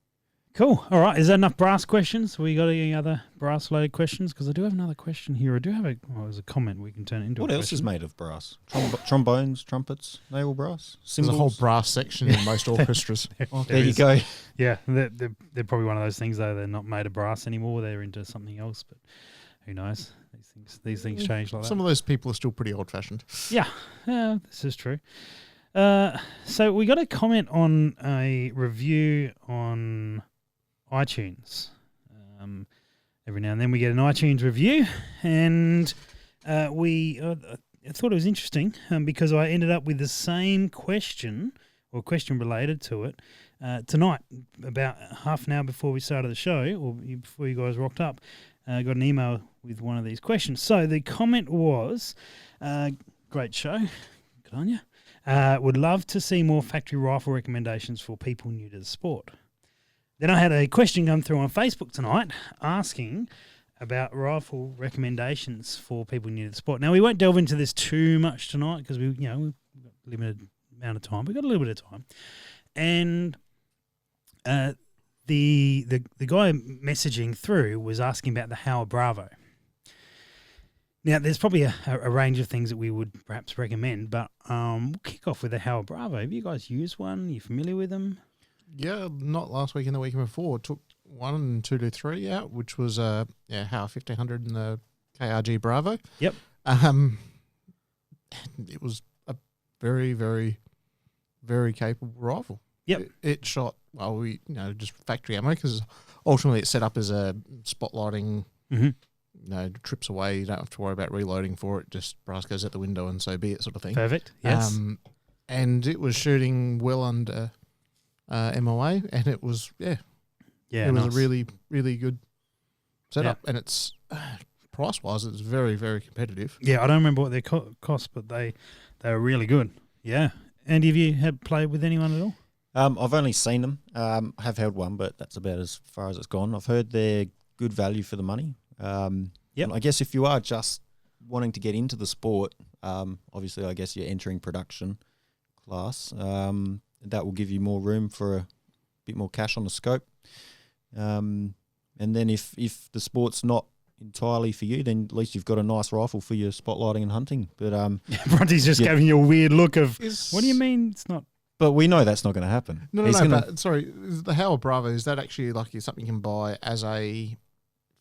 Cool. All right. Is that enough brass questions? We got any other brass-related questions? Because I do have another question here. I do have there's a comment we can turn it into. What a else is question. made of brass? Trombones, trumpets, naval brass, There's a whole cymbals. brass section in most orchestras. There you go. Yeah, they're probably one of those things though. They're not made of brass anymore. They're into something else. But who knows? These things change like that. Some of those people are still pretty old-fashioned. Yeah, this is true. So we got a comment on a review on iTunes. Every now and then we get an iTunes review, and I thought it was interesting because I ended up with the same question or question related to it tonight, about half an hour before we started the show, or before you guys rocked up. I got an email with one of these questions. So the comment was, great show, good on you. Would love to see more factory rifle recommendations for people new to the sport. Then I had a question come through on Facebook tonight asking about rifle recommendations for people new to the sport. Now, we won't delve into this too much tonight because we've got a limited amount of time. We've got a little bit of time. And the guy messaging through was asking about the Howard Bravo. Now, there's probably a range of things that we would perhaps recommend, but we'll kick off with the Howard Bravo. Have you guys used one? Are you familiar with them? Yeah, not last week and the weekend before. Took 1 and 223 out, which was Howard 1500 and the KRG Bravo. Yep. It was a very, very, very capable rifle. Yep. It shot, just factory ammo because ultimately it's set up as a spotlighting, trips away. You don't have to worry about reloading for it. Just brass goes out the window and so be it sort of thing. Perfect. Yes. And it was shooting well under MOA, and it was, it was a really, really good setup. And it's price-wise, it's very, very competitive. Yeah, I don't remember what they cost, but they were really good. Yeah. And have you had played with anyone at all? I've only seen them. I have held one, but that's about as far as it's gone. I've heard they're good value for the money. And I guess if you are just wanting to get into the sport, obviously I guess you're entering production class. That will give you more room for a bit more cash on the scope. And then if the sport's not entirely for you, then at least you've got a nice rifle for your spotlighting and hunting. But Bronte's just giving you a weird look of, what do you mean it's not? But we know that's not going to happen. No, but sorry, the Howard Bravo, is that actually something you can buy as a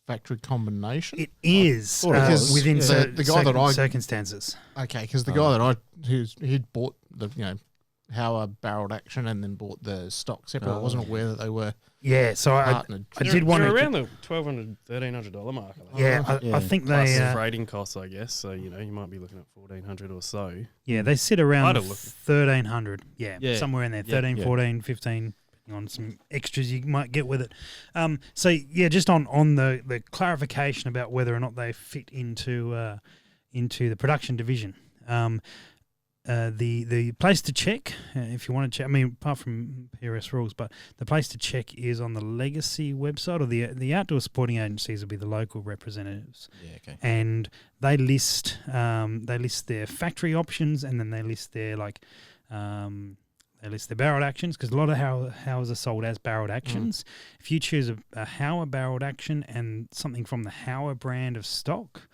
factory combination? It is, because within the guy that circumstances. Okay, because the guy that he'd bought the Howard barreled action and then bought the stock separate. I wasn't aware that they were. Yeah, so I did want to around the $1,200, $1,300 mark. I think plus they freighting costs, I guess. So you might be looking at $1,400 or so. Yeah, they sit around 1,300. Yeah, somewhere in there, 13, 14, 15. On some extras you might get with it. So yeah, just on the clarification about whether or not they fit into the production division. The place to check, if you want to check, I mean, apart from PRS rules, but the place to check is on the Legacy website, or the outdoor sporting agencies will be the local representatives. Yeah, okay. And they list their factory options, and then they list their barreled actions, because a lot of Howers are sold as barreled actions. If you choose a Howard barreled action and something from the Howard brand of stock,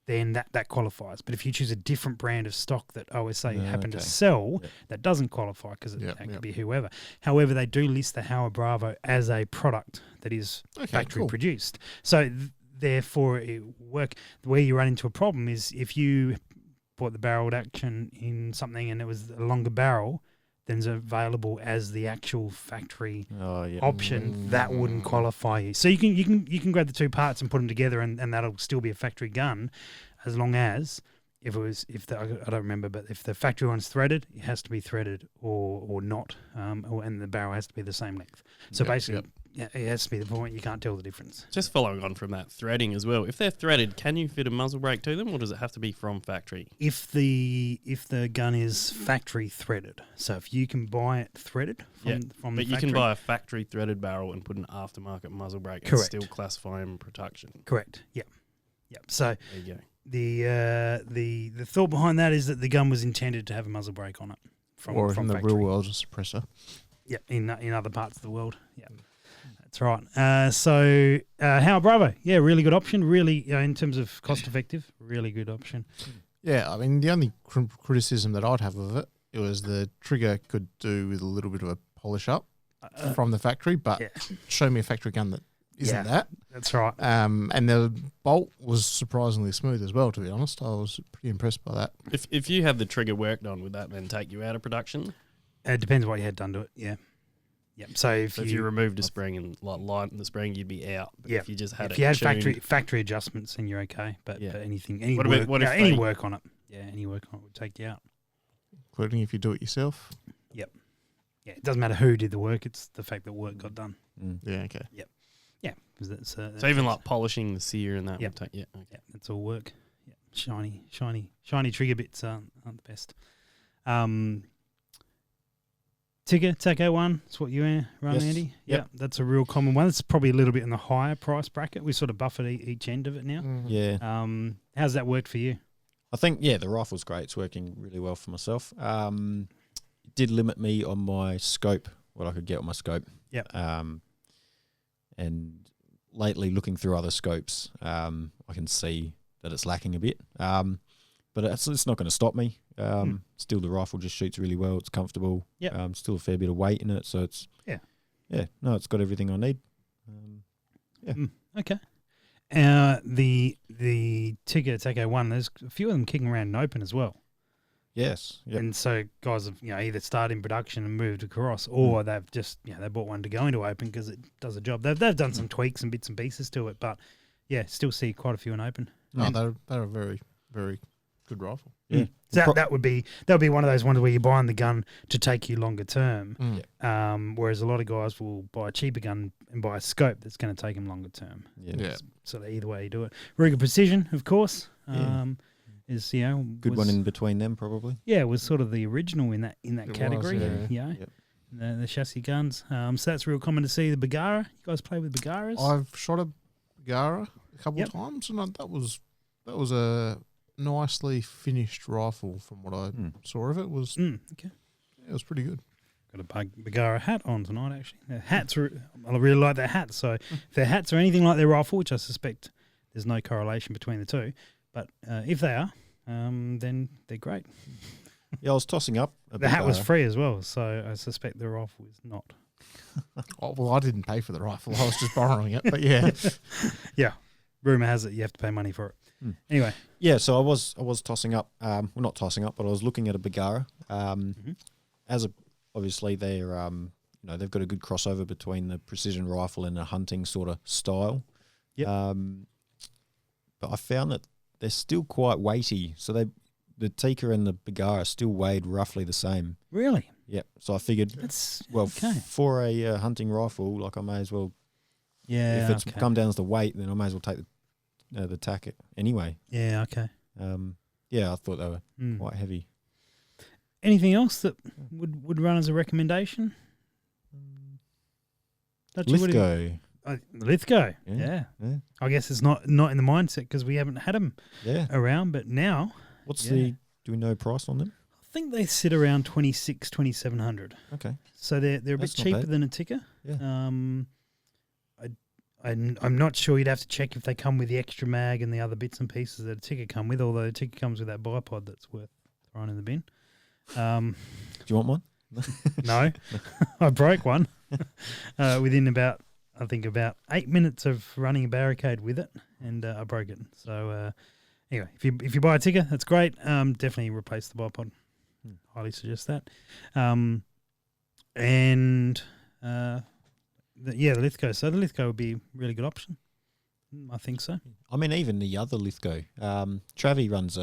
then that qualifies. But if you choose a different brand of stock that OSA happen to sell, that doesn't qualify, because that could be whoever. However, they do list the Howard Bravo as a product that is factory produced. So therefore, where you run into a problem is if you bought the barreled action in something and it was a longer barrel, then it's available as the actual factory option, that wouldn't qualify you. So you can grab the two parts and put them together, and that'll still be a factory gun, as long as I don't remember, but if the factory one's threaded, it has to be threaded or not, and the barrel has to be the same length. So basically, it has to be the point you can't tell the difference. Just following on from that, threading as well. If they're threaded, can you fit a muzzle brake to them, or does it have to be from factory? If the gun is factory threaded, so if you can buy it threaded from the factory, but you can buy a factory threaded barrel and put an aftermarket muzzle brake and still classify them production. Correct. Yep. So there you go. The thought behind that is that the gun was intended to have a muzzle brake on it from in the factory. real world, a suppressor. Yeah, in other parts of the world. Yeah. That's right. So Howard Bravo, really good option. Really, in terms of cost effective, really good option. Yeah, I mean, the only criticism that I'd have of it was the trigger could do with a little bit of a polish up from the factory, but show me a factory gun that isn't that. That's right. And the bolt was surprisingly smooth as well, to be honest. I was pretty impressed by that. If you have the trigger worked on, would that then take you out of production? It depends what you had done to it, yeah. Yep. So if you removed a spring and lightened the spring, you'd be out. But if you just had factory adjustments, then you're okay. But any work on it, any work on it would take you out, including if you do it yourself. Yep. Yeah, it doesn't matter who did the work; it's the fact that work got done. Yeah. Okay. Yep. Yeah. That's, so even like polishing the sear and that would take that's all work. Yeah. Shiny trigger bits aren't the best. Tigger, Taco 1, that's what you run, Andy? Yep. That's a real common one. It's probably a little bit in the higher price bracket. We sort of buffered each end of it now. Yeah. How's that worked for you? I think, the rifle's great. It's working really well for myself. It did limit me on my scope, what I could get on my scope. Yep. And lately, looking through other scopes, I can see that it's lacking a bit. But it's not going to stop me. Still, the rifle just shoots really well. It's comfortable. Yeah. Still a fair bit of weight in it, so it's it's got everything I need. Okay. The Tigger Taco 1, there's a few of them kicking around in open as well. Yes. Yep. And so guys have either started in production and moved across, or they've just they bought one to go into open because it does a job. They've done some tweaks and bits and pieces to it, but still see quite a few in open. No, they're a very, very good rifle. Yeah. So that would be one of those ones where you're buying the gun to take you longer term. Whereas a lot of guys will buy a cheaper gun and buy a scope that's going to take them longer term. Yeah. So either way you do it. Ruger Precision, of course, is Good one in between them, probably. Yeah, was sort of the original in that category. Was, Yep. The chassis guns. So that's real common to see. The Bagara, you guys play with Bagaras? I've shot a Bagara a couple of times, and that was a nicely finished rifle from what I saw of it. Was okay. It was pretty good. Got a Bagara hat on tonight, actually. Their hats I really like their hats. So if their hats are anything like their rifle, which I suspect there's no correlation between the two, but if they are, then they're great. Yeah, I was tossing up. The hat was free as well, so I suspect the rifle is not. Well, I didn't pay for the rifle. I was just borrowing it, but yeah. Yeah. Rumour has it you have to pay money for it. Anyway. Yeah, so I was tossing up. Well, not tossing up, but I was looking at a Bagara. Obviously they're they've got a good crossover between the precision rifle and a hunting sort of style. Yep. But I found that they're still quite weighty. So the Tikka and the Bagara still weighed roughly the same. Really? Yep. So I figured, that's okay. For a hunting rifle, like I may as well. Yeah. If it's come down to the weight, then I may as well take the tack anyway. Yeah. Okay. I thought they were quite heavy. Anything else that would run as a recommendation? Lithgow. Lithgow. Yeah. I guess it's not in the mindset because we haven't had them around, but now. Do we know price on them? I think they sit around 2,700. Okay. So they're a bit cheaper than a Tikka. Yeah. I'm not sure. You'd have to check if they come with the extra mag and the other bits and pieces that a Tikka come with, although a Tikka comes with that bipod that's worth throwing in the bin. Do you want one? No. I broke one within about 8 minutes of running a barricade with it, and I broke it. So anyway, if you buy a Tikka, that's great. Definitely replace the bipod. Highly suggest that. The Lithgow. So the Lithgow would be a really good option. I think so. I mean, even the other Lithgow. Travi runs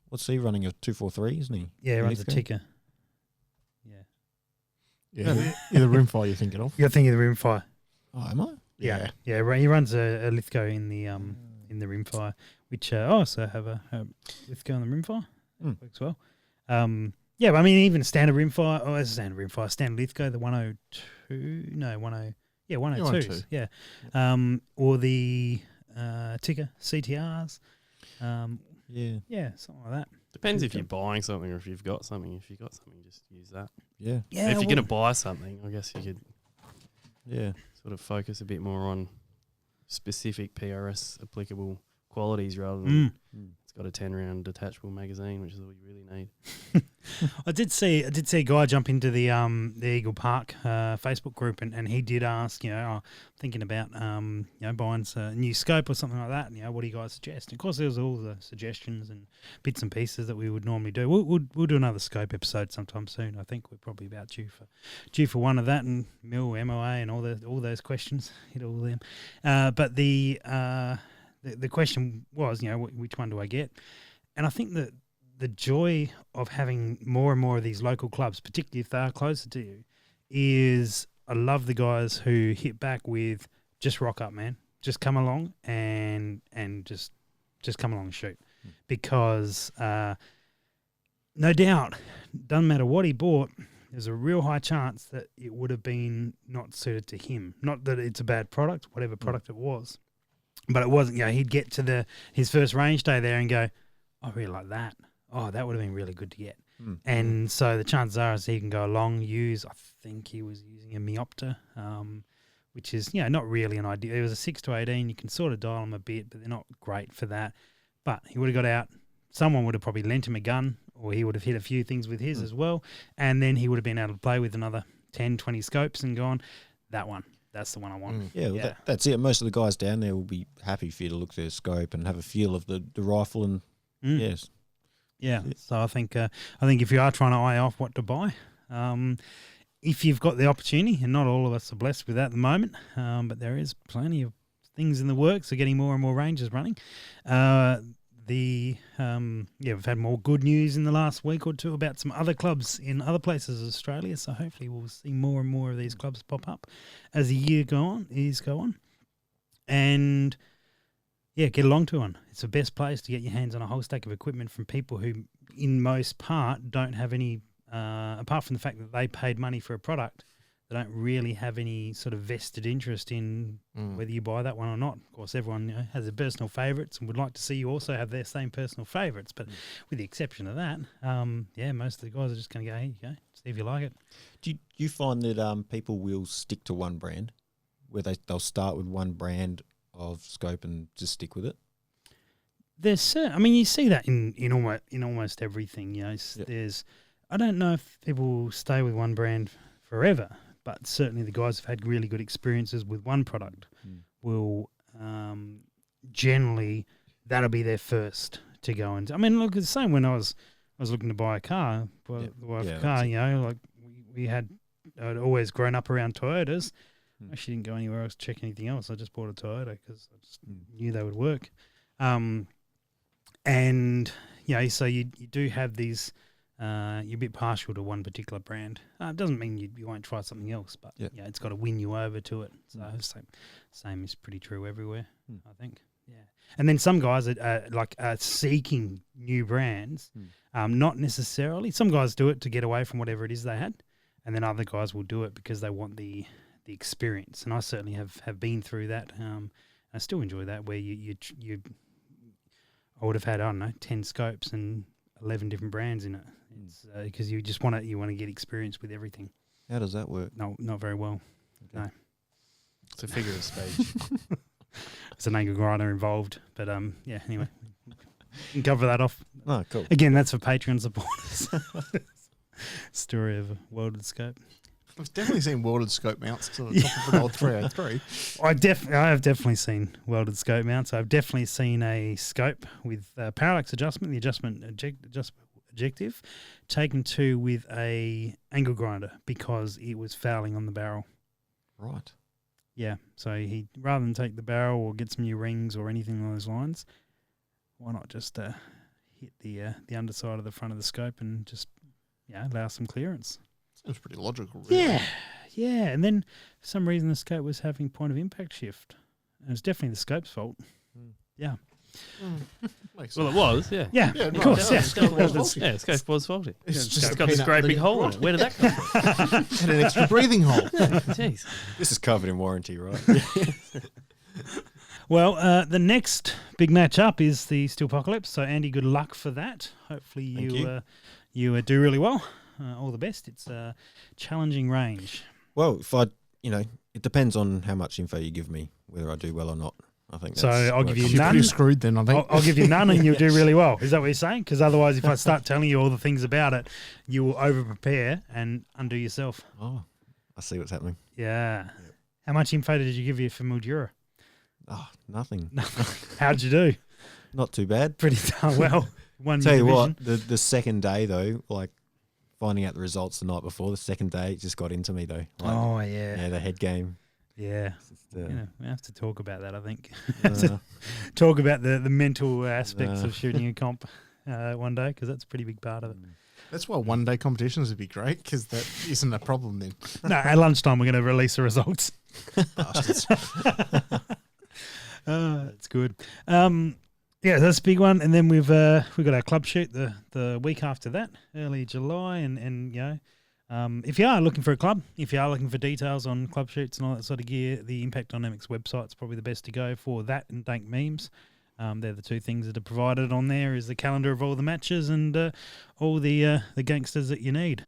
what's he running, a 243, isn't he? Yeah, he runs a Tikka. Yeah, the rimfire you're thinking of. You're thinking of the rimfire. Oh, am I? Yeah. He runs a Lithgow in the rimfire, which I also have a Lithgow in the rimfire. Works well. But I mean, even standard rimfire, standard Lithgow, the 102, no, 102s, yeah. Or the Tikka CTRs. Yeah, something like that. Depends if you're buying something or if you've got something. If you've got something, just use that. Yeah. If you're going to buy something, I guess you could sort of focus a bit more on specific PRS applicable qualities rather than it's got a 10-round detachable magazine, which is all you really need. I did see a guy jump into the Eagle Park Facebook group, and he did ask, thinking about buying a new scope or something like that. What do you guys suggest? And of course, there was all the suggestions and bits and pieces that we would normally do. We'll do another scope episode sometime soon. I think we're probably about due for one of that, and MIL, MOA, and all those questions. Hit all of them. But the question was, which one do I get? And I think that the joy of having more and more of these local clubs, particularly if they are closer to you, is I love the guys who hit back with just rock up, man. Just come along and just come along and shoot. Because no doubt, doesn't matter what he bought, there's a real high chance that it would have been not suited to him. Not that it's a bad product, whatever product it was. But it wasn't, he'd get to his first range day there and go, I really like that. Oh, that would have been really good to get. And so the chances are is he can go along, I think he was using a Miopter, which is, not really an idea. It was a 6 to 18. You can sort of dial them a bit, but they're not great for that. But he would have got out. Someone would have probably lent him a gun, or he would have hit a few things with his as well. And then he would have been able to play with another 10, 20 scopes and gone, that one. That's the one I want. That's it. Most of the guys down there will be happy for you to look at their scope and have a feel of the rifle and yes, Yeah. So I think if you are trying to eye off what to buy, if you've got the opportunity, and not all of us are blessed with that at the moment, but there is plenty of things in the works. They're getting more and more ranges running. We've had more good news in the last week or two about some other clubs in other places of Australia. So hopefully we'll see more and more of these clubs pop up as the year go on. And get along to one. It's the best place to get your hands on a whole stack of equipment from people who, in most part, don't have any, apart from the fact that they paid money for a product, they don't really have any sort of vested interest in whether you buy that one or not. Of course, everyone has their personal favourites and would like to see you also have their same personal favourites. But with the exception of that, most of the guys are just going to go, here you go, see if you like it. Do you find that people will stick to one brand, where they'll start with one brand of scope and just stick with it? You see that in almost everything. There's, I don't know if people will stay with one brand forever, but certainly the guys who've had really good experiences with one product will generally, that'll be their first to go into. I mean, look, it's the same when I was looking to buy a car. I'd always grown up around Toyotas. I actually didn't go anywhere else to check anything else. I just bought a Toyota because I just knew they would work. So you do have these. You're a bit partial to one particular brand. It doesn't mean you won't try something else, but it's got to win you over to it. So same is pretty true everywhere, I think. Yeah, and then some guys are seeking new brands, not necessarily. Some guys do it to get away from whatever it is they had, and then other guys will do it because they want the experience. And I certainly have been through that. I still enjoy that, where I would have had 10 scopes and 11 different brands in it. It's because you just want to get experience with everything. How does that work? No, not very well. Okay. No, it's a figure of speech. There's an angle grinder involved, but anyway, we can cover that off. Oh, cool. Again, that's for Patreon supporters. Story of a welded scope. I've definitely seen welded scope mounts to the top of an old 303. I have definitely seen welded scope mounts. I've definitely seen a scope with parallax adjustment, the adjustment objective, taken to with a angle grinder because it was fouling on the barrel. Right. Yeah. So he, rather than take the barrel or get some new rings or anything along those lines, why not just hit the underside of the front of the scope and just allow some clearance. Seems pretty logical, really. Yeah. And then for some reason the scope was having point of impact shift. And it was definitely the scope's fault. Yeah. Well, it was, yeah. Yeah, Yeah, of no, course, yeah, yeah. scope was faulty. Yeah, scope was faulty. It's got this great big hole in it. Where did that come from? Had an extra breathing hole. Jeez. This is covered in warranty, right? Well, the next big match up is the Steelpocalypse. So, Andy, good luck for that. Hopefully you do really well. All the best. It's a challenging range. Well, it depends on how much info you give me, whether I do well or not. I think that's So I'll give you You're none. pretty screwed then, I think. I'll give you none and you'll do really well. Is that what you're saying? Because otherwise, if I start telling you all the things about it, you will over-prepare and undo yourself. Oh, I see what's happening. Yeah. How much info did you give you for Mildura? Oh, nothing. How'd you do? Not too bad. Pretty darn well. One Tell you division. what, the second day though, like finding out the results the night before, the second day it just got into me though. Like, Oh, yeah. yeah, the head game. Yeah. Just, We have to talk about that, I think. uh, Talk about the mental aspects of shooting a comp one day, because that's a pretty big part of it. That's why one-day competitions would be great, because that isn't a problem then. No, at lunchtime we're going to release the results. Bastards. That's good. Yeah, that's a big one. And then we've got our club shoot the week after that, early July, and if you are looking for a club, if you are looking for details on club shoots and all that sort of gear, the Impact Dynamics website's probably the best to go for that, and Dank Memes. They're the two things that are provided on there, is the calendar of all the matches and all the gangsters that you need.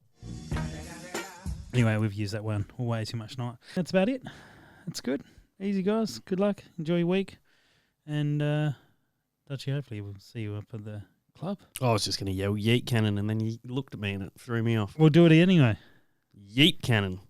Anyway, we've used that one way too much tonight. That's about it. That's good. Easy, guys. Good luck. Enjoy your week. And Dutchy, hopefully we'll see you up at the club. I was just going to yell Yeet Cannon, and then you looked at me and it threw me off. We'll do it anyway. Yeet Cannon.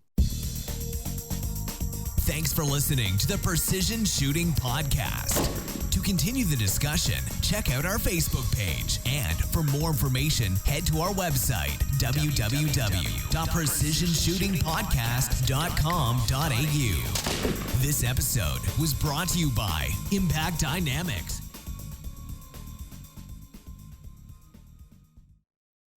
Thanks for listening to the Precision Shooting Podcast. To To continue the discussion, check out our Facebook page. And for more information, head to our website, www.precisionshootingpodcast.com.au. This episode was brought to you by Impact Dynamics.